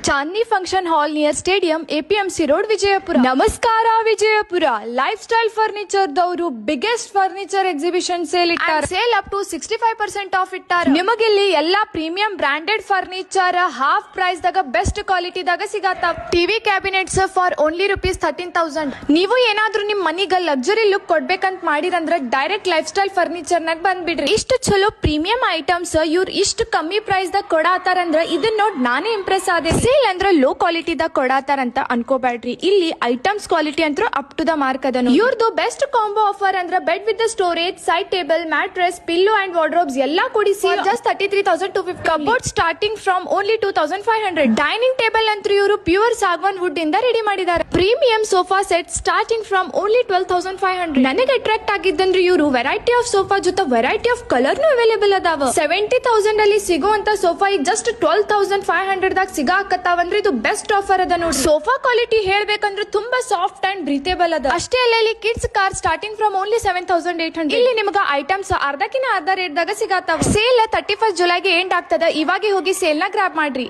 ಚಾಂದ್ನಿ function hall near stadium APMC road Vijayapura. ನಮಸ್ಕಾರ Vijayapura. Lifestyle furniture ದವರು biggest furniture exhibition sale ಇಟ್ಟಾರ. Sale up to 65% off ಇಟ್ಟಾರ. ನಿಮಗಿಲ್ಲಿ ಎಲ್ಲಾ premium branded furniture half price ದಾಗ best quality ದಾಗ ಸಿಗತ್ತಾವ. TV cabinets for only ₹13,000. ನೀವು ಏನಾದ್ರೂ ನಿಮ್ ಮನಿಗ ಲಕ್ಸುರಿ ಲುಕ್ ಕೊಡ್ಬೇಕಂತ ಮಾಡಿರಂದ್ರ ಡೈರೆಕ್ಟ್ ಲೈಫ್ ಸ್ಟೈಲ್ ಫರ್ನಿಚರ್ ನಾಗ ಬಂದ್ಬಿಡ್ರಿ. ಇಷ್ಟು ಚಲೋ ಪ್ರೀಮಿಯಂ ಐಟಮ್ಸ್ ಇವ್ರು ಇಷ್ಟು ಕಮ್ಮಿ ಪ್ರೈಸ್ ದಾಗ ಕೊಡಾತಾರಂದ್ರ ಇದನ್ನ ನೋಡ್ ನಾನೇ ಇಂಪ್ರೆಸ್ ಆದೆ. ಸೇಲ್ ಅಂದ್ರ ಲೋ ಕ್ವಾಲಿಟಿ ದಾಗ ಕೊಡಾತಾರಂತ ಅನ್ಕೋಬೇಡ್ರಿ. ಇಲ್ಲಿ ಐಟಮ್ಸ್ ಕ್ವಾಲಿಟಿ ಅಂತೂ ಅಪ್ ಟು ದ ಮಾರ್ಕ್ ಅದನ್ನು. ಇವ್ರದ್ದು ಬೆಸ್ಟ್ ಕಾಂಬೋ ಆಫರ್ ಅಂದ್ರ bed with storage, side table, mattress, pillow and wardrobes ಎಲ್ಲಾ ಕೂಡಿಸಿ just 33,250. Cupboard starting from only 2,500. Dining table ಅಂತೂ ಇವರು ಪ್ಯೂರ್ ಸಾಗವಾನ್ ವುಡ್ ಇಂದ ರೆಡಿ ಮಾಡಿದ್ದಾರೆ. Premium sofa set starting from only 12,500. ನನಗೆ ಅಟ್ರಾಕ್ಟ್ ಆಗಿದ್ದಂದ್ರೆ ಇವರು ವೆರೈಟಿ ಆಫ್ ಸೋಫಾ ಜೊತೆ ವೆರೈಟಿ ಆಫ್ ಕಲರ್ ಅವೈಲೇಬಲ್ ಅದಾವ. 70,000 ಅಲ್ಲಿ ಸಿಗುವಂತ ಸೋಫಾ ಈಗ ಜಸ್ಟ್ 12,500 ದಾಗ ಸಿಗಾಕತ್ತಾವಂದ್ರೆ ಇದು ಬೆಸ್ಟ್ ಆಫರ್ ಅದ ನೋಡಿ. ಸೋಫಾ ಕ್ವಾಲಿಟಿ ಹೇಳ್ಬೇಕಂದ್ರೆ ತುಂಬಾ ಸಾಫ್ಟ್ ಅಂಡ್ ಬ್ರೀತೇಬಲ್ ಅದ. ಅಷ್ಟೇ ಅಲ್ಲ ಇಲ್ಲಿ kids car starting from only 7,800. ಇಲ್ಲಿ ನಿಮಗ ಐಟಮ್ಸ್ ಅರ್ಧಕ್ಕಿಂತ ಅರ್ಧ ರೇಟ್ ದಾಗ ಸಿಗತ್ತಾವ. ಸೇಲ್ 31 ಜುಲೈಗೆ ಎಂಡ್ ಆಗ್ತದ. ಇವಾಗ ಹೋಗಿ ಸೇಲ್ ನ ಗ್ರಾಬ್ ಮಾಡ್ರಿ.